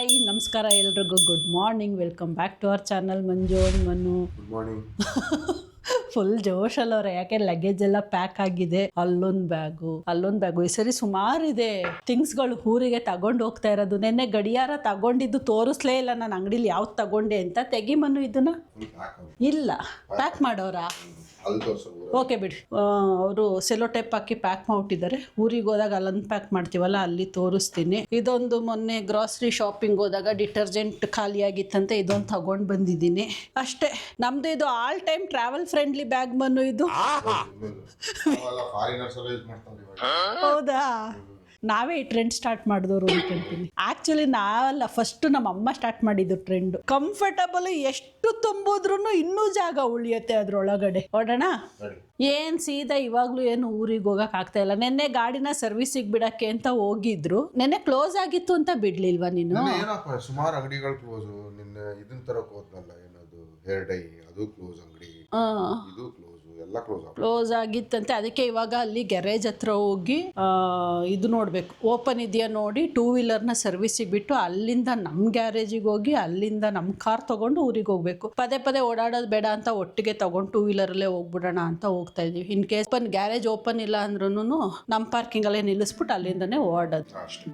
Hi ನಮಸ್ಕಾರ ಎಲ್ರಿಗೂ good morning. Welcome back to our channel Manju Manu. Good morning. Full ಜೋಶಲ್ಲವ್ರೆ, ಯಾಕೆ ಲಗೇಜ್ ಎಲ್ಲ ಪ್ಯಾಕ್ ಆಗಿದೆ. ಅಲ್ಲೊಂದು ಬ್ಯಾಗು ಈ ಸರಿ ಸುಮಾರಿದೆ ಥಿಂಗ್ಸ್ಗಳು ಊರಿಗೆ ತಗೊಂಡು ಹೋಗ್ತಾ ಇರೋದು. ನೆನ್ನೆ ಗಡಿಯಾರ ತಗೊಂಡಿದ್ದು ತೋರಿಸ್ಲೇ ಇಲ್ಲ ನಾನು ಅಂಗಡಿಲಿ ಯಾವ್ದು ತಗೊಂಡೆ ಅಂತ. ತೆಗಿ ಮನು ಇದನ್ನ. ಇಲ್ಲ ಪ್ಯಾಕ್ ಮಾಡೋರಾ? ಓಕೆ ಬಿಡಿ, ಅವರು ಸೆಲೋ ಟೇಪ್ ಹಾಕಿ ಪ್ಯಾಕ್ ಮಾಡ್ಬಿಟ್ಟಿದ್ದಾರೆ. ಊರಿಗೆ ಹೋದಾಗ ಅಲ್ಲಿ ಅನ್ಪ್ಯಾಕ್ ಮಾಡ್ತೀವಲ್ಲ ಅಲ್ಲಿ ತೋರಿಸ್ತೀನಿ. ಇದೊಂದು ಮೊನ್ನೆ ಗ್ರಾಸರಿ ಶಾಪಿಂಗ್ ಹೋದಾಗ ಡಿಟರ್ಜೆಂಟ್ ಖಾಲಿ ಆಗಿತ್ತಂತೆ, ಇದೊಂದು ತಗೊಂಡು ಬಂದಿದ್ದೀನಿ ಅಷ್ಟೇ. ನಮ್ದು ಇದು all time travel friendly bag Manu ಇದು. ಹೌದಾ? ನಾವೇ ಈ ಟ್ರೆಂಡ್ ಸ್ಟಾರ್ಟ್ ಮಾಡಿದವರು ಅನ್ಕೊಂತೀನಿ. ಆಕ್ಚುಲಿ ನಾವಲ್ಲ, ಫಸ್ಟ್ ನಮ್ಮ ಅಮ್ಮ ಸ್ಟಾರ್ಟ್ ಮಾಡಿದ್ದು ಟ್ರೆಂಡ್. ಕಂಫರ್ಟಬಲ್ ಎಷ್ಟು ತುಂಬಿದ್ರು ಇನ್ನೂ ಜಾಗ ಉಳಿಯುತ್ತೆ ಅದ್ರೊಳಗಡೆ. ಹೊಡೋಣ? ಏನ್ ಸೀದಾ ಇವಾಗ್ಲೂ ಏನು ಊರಿಗೆ ಹೋಗಕ್ ಆಗ್ತಾ ಇಲ್ಲ. ನೆನ್ನೆ ಗಾಡಿನ ಸರ್ವಿಸಿಗೆ ಬಿಡಕ್ಕೆ ಅಂತ ಹೋಗಿದ್ರು. ನೆನ್ನೆ ಕ್ಲೋಸ್ ಆಗಿತ್ತು ಅಂತ ಬಿಡ್ಲಿಲ್ವಾ ನೀನು? ಸುಮಾರು ಅಂಗಡಿಗಳು ಕ್ಲೋಸ್. ನಿನ್ನೆ ಇದನ್ನ ತರಕ್ ಹೋದ್ನಲ್ಲ, ಏನದು ಹೇರ್ ಡೈ, ಅದು ಕ್ಲೋಸ್ ಅಂಗಡಿ, ಇದು ಕ್ಲೋಸ್, ಎಲ್ಲ ಕ್ಲೋಸ್ ಆಗಿತ್ತಂತೆ. ಅದಕ್ಕೆ ಇವಾಗ ಅಲ್ಲಿ ಗ್ಯಾರೇಜ್ ಹತ್ರ ಹೋಗಿ ಇದು ನೋಡ್ಬೇಕು, ಓಪನ್ ಇದೆಯಾ ನೋಡಿ. 2 ವೀಲರ್ನ ಸರ್ವಿಸಿಗೆ ಬಿಟ್ಟು ಅಲ್ಲಿಂದ ನಮ್ಮ ಗ್ಯಾರೇಜಿಗೆ ಹೋಗಿ ಅಲ್ಲಿಂದ ನಮ್ಮ ಕಾರ್ ತಗೊಂಡು ಊರಿಗೆ ಹೋಗ್ಬೇಕು. ಪದೇ ಪದೇ ಓಡಾಡೋದು ಬೇಡ ಅಂತ ಒಟ್ಟಿಗೆ ತಗೊಂಡು 2 ವೀಲರಲ್ಲೇ ಹೋಗ್ಬಿಡೋಣ ಅಂತ ಹೋಗ್ತಾ ಇದೀವಿ. ಇನ್ ಕೇಸ್ ಗ್ಯಾರೇಜ್ ಓಪನ್ ಇಲ್ಲ ಅಂದ್ರೂ ನಮ್ಮ ಪಾರ್ಕಿಂಗ್ ಅಲ್ಲೇ ನಿಲ್ಲಿಸ್ಬಿಟ್ಟು ಅಲ್ಲಿಂದನೇ ಓಡೋದು ಅಷ್ಟೇ.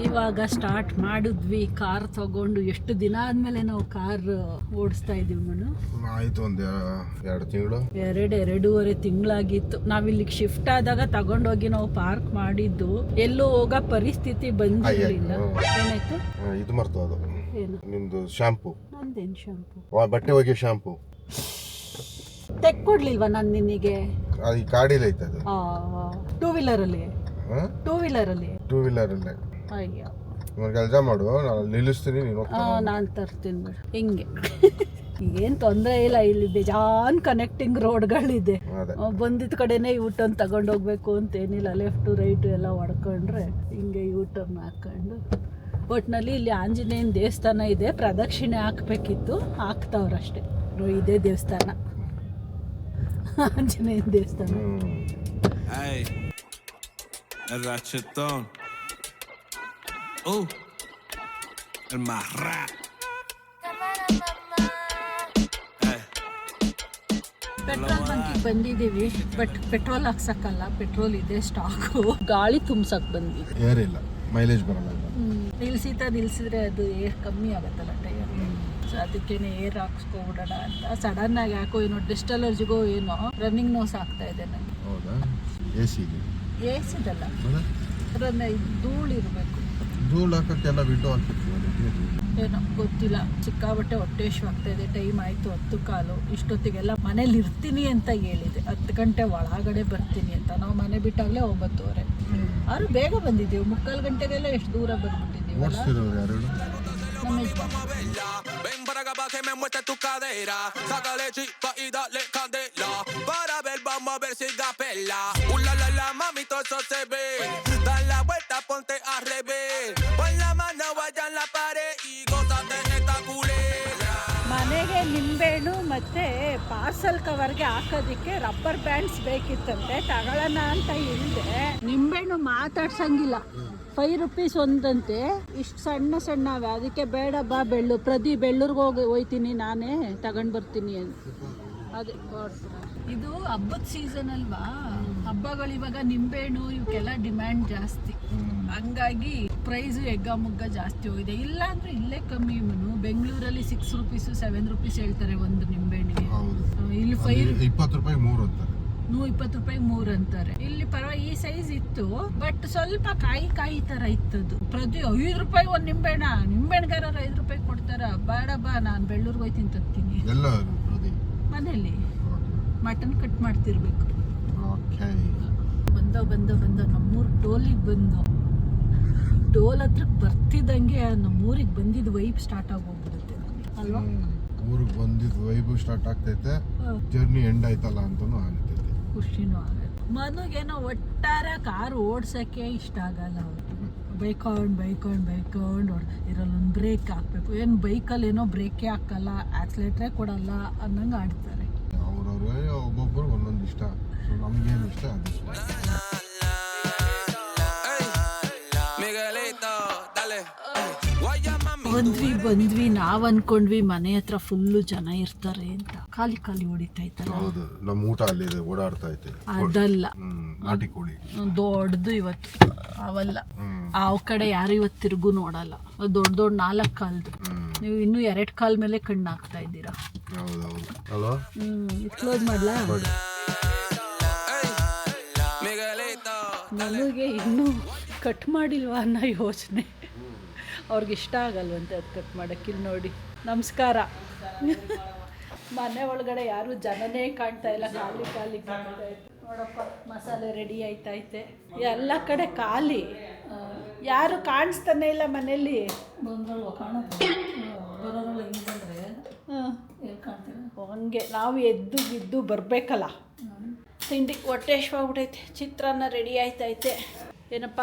ಇವಾಗ ಸ್ಟಾರ್ಟ್ ಮಾಡಿದ್ವಿ ಕಾರ್ ತಗೊಂಡು. ಎಷ್ಟು ದಿನ ಆದ್ಮೇಲೆ ನಾವು ಕಾರ್ ಓಡಿಸ್ತಾ ಇದೀವಿ ಮನು? ಆಯ್ತು, ಒಂದು 2 ತಿಂಗಳು, 2.5 ತಿಂಗಳಾಗಿತ್ತು. ನಾವಿಲ್ಲಿಗೆ ಶಿಫ್ಟ್ ಆದಾಗ ತಗೊಂಡೋಗಿ ನಾವು ಪಾರ್ಕ್ ಮಾಡಿದ್ದು. ಎಲ್ಲೂ ಹೋಗೋ ಪರಿಸ್ಥಿತಿ ಬಂದಿರಲಿಲ್ಲ. ಏನಾಯ್ತು? ಇದು ಮರ್ತು. ಅದು ಏನು? ನಿಮ್ದು ಶಾಂಪೂ. ನಂದೇನು ಶಾಂಪೂ? ಬಟ್ಟೆ ಒಗೆ ಶಾಂಪೂ ತೆಕ್ಕೊಡ್ಲಿಲ್ವಾ ನಾನು ನಿನಗೆ? ಈ ಗಾಡಿಲಿ ಐತೆ ಅದು. 2 ವೀಲರಲ್ಲಿ? 2 ವೀಲರಲ್ಲೇ. ಅಯ್ಯೋ, ಕೆಲಸ ಮಾಡು, ನಾನು ನಿಲ್ಲಿಸ್ತೀನಿ, ನೀನು ನಾನು ತರ್ತೀನಿ ಬಿಡು. ಹಿಂಗೆ ಏನು ತೊಂದರೆ ಇಲ್ಲ. ಇಲ್ಲಿ ಬೇಜಾನ್ ಕನೆಕ್ಟಿಂಗ್ ರೋಡ್ಗಳಿದೆ. ಬಂದಿದ್ದ ಕಡೆನೇ ಯೂಟರ್ನ್ ತಗೊಂಡೋಗ್ಬೇಕು ಅಂತೇನಿಲ್ಲ. ಲೆಫ್ಟು ರೈಟು ಎಲ್ಲ ಹೊಡ್ಕೊಂಡ್ರೆ ಹಿಂಗೆ ಯೂಟರ್ನ್ ಹಾಕೊಂಡು. ಒಟ್ಟಿನಲ್ಲಿ ಇಲ್ಲಿ ಆಂಜನೇಯನ ದೇವಸ್ಥಾನ ಇದೆ, ಪ್ರದಕ್ಷಿಣೆ ಹಾಕ್ಬೇಕಿತ್ತು, ಹಾಕ್ತಾವ್ರಷ್ಟೇ. ಇದೇ ದೇವಸ್ಥಾನ, ಆಂಜನೇಯನ ದೇವಸ್ಥಾನ. El más rap. ಪೆಟ್ರೋಲ್ ಬಂಕಿಗೆ ಬಂದಿದ್ದೀವಿ, ಬಟ್ ಪೆಟ್ರೋಲ್ ಹಾಕ್ಸಕ್ಕಲ್ಲ, ಪೆಟ್ರೋಲ್ ಇದೆ ಸ್ಟಾಕು. ಗಾಳಿ ತುಂಬ್ಸಕ್ ಬಂದಿದ್ದೀವಿ. ಏರ್ ಇಲ್ಲ, ಮೈಲೇಜ್ ಬರಲ್ಲ. ನಿಲ್ಸಿದ್ರೆ ಅದು ಏರ್ ಕಮ್ಮಿ ಆಗುತ್ತಲ್ಲ ಟೈರ್. ಸೊ ಅದಕ್ಕೇನೆ ಏರ್ ಹಾಕ್ಸ್ಕೊಬಿಡೋಣ ಅಂತ. ಸಡನ್ ಆಗಿ ಯಾಕೋ ಏನೋ ಡೆಸ್ಟ್ ಅಲರ್ಜಿಗೋ ಏನೋ ರನ್ನಿಂಗ್ ನೋಸ್ ಆಗ್ತಾ ಇದೆ ನನಗೆ. ಹೌದಾ? ಏಸಿದಲ್ಲ, ಧೂಳಿರ್ಬೇಕು. ಧೂಳು ಹಾಕಕ್ಕೆಲ್ಲ ವಿಂಡೋ ಹಾಕಿರ್ತೀವಿ. ಏನೋ ಗೊತ್ತಿಲ್ಲ, ಸಿಕ್ಕಾಬಟ್ಟೆ ಹೊಟ್ಟೆ ಆಗ್ತಾ ಇದೆ. ಟೈಮ್ ಆಯಿತು 10:15. ಇಷ್ಟೊತ್ತಿಗೆಲ್ಲ ಮನೇಲಿ ಇರ್ತೀನಿ ಅಂತ ಹೇಳಿದೆ. 10 ಗಂಟೆ ಒಳಗಡೆ ಬರ್ತೀನಿ ಅಂತ. ನಾವು ಮನೆ ಬಿಟ್ಟಾಗಲೇ 9:30. ಆದ್ರೂ ಬೇಗ ಬಂದಿದ್ದೀವಿ. 3:15 ಗಂಟೆಗೆಲ್ಲ ಎಷ್ಟು ದೂರ ಬಂದ್ಬಿಟ್ಟಿದ್ದೀವಿ. Ven para acá para que me muestre tu cadera. Sácale chispa y dale candela. Para ver, vamos a ver si da pela. La la la mami, todo eso se ve. Da la vuelta, ponte al revés. Pon la mano allá en la pared y gózate esta culera. ಮನೆಗೆ ನಿಂಬೆಹಣ್ಣು ಮತ್ತೆ parcel ಕವರ್ಗೆ ಹಾಕೋದಿಕ್ಕೆ rubber bands ಬೇಕಿತ್ತಂತೆ. ತಗೊಳ್ಳೋಣ ಅಂತ ಇಲ್ಲದೆ. ನಿಂಬೆಹಣ್ಣು ಮಾತಾಡ್ಸಂಗಿಲ್ಲ. 5 rupees ಒಂದಂತೆ. ಇಷ್ಟು ಸಣ್ಣ ಸಣ್ಣವೆ. ಅದಕ್ಕೆ ಬೇಡ ಬಾ ಬೆಳ್ಳೂರಿಗೆ ಹೋಯ್ತೀನಿ ನಾನೇ ತಗೊಂಡು ಬರ್ತೀನಿ ಅಂತ. ಅದೇ ಇದು ಹಬ್ಬದ ಸೀಸನ್ ಅಲ್ವಾ. ಹಬ್ಬಗಳು ಇವಾಗ ನಿಂಬೆಹಣ್ಣು ಇವಕ್ಕೆಲ್ಲ ಡಿಮ್ಯಾಂಡ್ ಜಾಸ್ತಿ. ಹಂಗಾಗಿ ಪ್ರೈಸು ಎಗ್ಗ ಮುಗ್ಗ ಜಾಸ್ತಿ ಹೋಗಿದೆ. ಇಲ್ಲ ಅಂದ್ರೆ ಇಲ್ಲೇ ಕಮ್ಮಿ ಮನು. ಬೆಂಗಳೂರಲ್ಲಿ 6 ರೂಪೀಸು 7 ರೂಪೀಸ್ ಹೇಳ್ತಾರೆ ಒಂದು ನಿಂಬೆಹಣ್ಣಿಗೆ. ಇಲ್ಲಿ 20 ರೂಪಾಯಿ 3 ಅಂತಾರೆ. 20 ರೂಪಾಯಿ 3 ಅಂತಾರೆ. ಇಲ್ಲಿ ಈ ಸೈಜ್ ಇತ್ತು, ಬಟ್ ಸ್ವಲ್ಪ ಕಾಯಿ ತರ ಇತ್ತದು. ಪ್ರತಿ 5 ರೂಪಾಯಿ ಒಂದು ನಿಂಬೆಹಣ್ಣಿಗಾರ 5 ರೂಪಾಯಿ ಕೊಡ್ತಾರ. ಬೇಡ ಬಾ, ನಾನು ಬೆಳ್ಳೂರಿಗೆ ಹೋಯ್ತೀನಿ ತರ್ತೀನಿ. ಮನೇಲಿ ಮಟನ್ ಕಟ್ ಮಾಡ್ತಿರ್ಬೇಕು. ಬಂದ ನಮ್ಮೂರು ಟೋಲಿಗೆ ಬಂದು ಟೋಲ್ ಹತ್ರಕ್ಕೆ ಬರ್ತಿದ್ದಂಗೆ ನಮ್ಮೂರಿಗೆ ಬಂದಿದ್ದು ವೈಬ್ ಸ್ಟಾರ್ಟ್ ಆಗೋಗ್ಬಿಡುತ್ತೆ ಅಲ್ವಾ? ಊರಿಗೆ ಬಂದಿದ್ದು ವೈಬ್ ಸ್ಟಾರ್ಟ್ ಆಗ್ತೈತೆ. ಜರ್ನಿ ಎಂಡ್ ಆಯ್ತಲ್ಲ ಅಂತಾನು ಆಗ್ತೈತೆ, ಖುಷಿನೂ ಆಗುತ್ತೆ. ಮನುಗೇನೋ ಒಟ್ಟಾರೆ ಕಾರ್ ಓಡ್ಸಕ್ಕೆ ಇಷ್ಟ ಆಗಲ್ಲ. ಬೈಕೊಂಡು ಇದರಲ್ಲೊಂದು ಬ್ರೇಕ್ ಹಾಕಬೇಕು. ಏನು ಬೈಕಲ್ಲಿ ಏನೋ ಬ್ರೇಕೇ ಹಾಕಲ್ಲ, ಆಕ್ಸಿಲೇಟ್ರೇ ಕೊಡಲ್ಲ ಅನ್ನಂಗೆ ಆಡ್ತಾರೆ. ಅವ್ರವ್ರೆ ಒಬ್ಬೊಬ್ಬರು ಒಂದೊಂದು ಇಷ್ಟ. ಸೊ ನಮಗೇನು ಇಷ್ಟ ಅದು ಬಂದ್ವಿ ನಾವು ಅನ್ಕೊಂಡ್ವಿ ಮನೆ ಹತ್ರ ಫುಲ್ಲು ಜನ ಇರ್ತಾರೆ ಅಂತ. ಖಾಲಿ ಹೊಡಿತಾ ಇತ್ತಲ್ಲ. ಹೌದು, ನಮ್ಮ ಊಟ ಅಲ್ಲಿದೆ, ಓಡಾಡ್ತಾ ಐತೆ. ಅದಲ್ಲ, ನಾಟಿ ಕೋಳಿ ದೊಡ್ಡದು ಇವತ್ತು ಅವಲ್ಲ. ಆ ಕಡೆ ಯಾರು ಇವತ್ತು ತಿರುಗು ನೋಡಲ್ಲ. ದೊಡ್ಡ 4 ಕಾಲ್ದು. ನೀವು ಇನ್ನೂ 2 ಕಾಲ್ ಮೇಲೆ ಕಣ್ಣು ಹಾಕ್ತಾ ಇದ್ದೀರಾ. ಹೌದೌದು ಅಲ್ವಾ? ಕ್ಲೋಸ್ ಮಾಡ್ಲಾ? ನನಗೆ ಇನ್ನೂ ಕಟ್ ಮಾಡಿಲ್ವಾ ಅನ್ನೋ ಯೋಚನೆ. ಅವ್ರಿಗೆ ಇಷ್ಟ ಆಗಲ್ವಂತೆ ಅದು ಕಟ್ ಮಾಡೋಕ್ಕೆ. ಇಲ್ಲಿ ನೋಡಿ, ನಮಸ್ಕಾರ. ಮನೆ ಒಳಗಡೆ ಯಾರು ಜನನೇ ಕಾಣ್ತಾ ಇಲ್ಲ, ಖಾಲಿ ಕಾಣ್ತಾ ಇತ್ತು. ನೋಡಪ್ಪ, ಮಸಾಲೆ ರೆಡಿ ಆಯ್ತೈತೆ. ಎಲ್ಲ ಕಡೆ ಖಾಲಿ, ಯಾರು ಕಾಣಿಸ್ತಾನೆ ಇಲ್ಲ ಮನೇಲಿ. ಹಂಗೆ ನಾವು ಎದ್ದು ಬರಬೇಕಲ್ಲ. ತಿಂಡಿ ಹೊಟ್ಟೆ ಹಶ್ವಾಗ್ಬಿಟ್ಟೈತೆ. ಚಿತ್ರಾನ್ನ ರೆಡಿ ಆಯ್ತೈತೆ. ಏನಪ್ಪ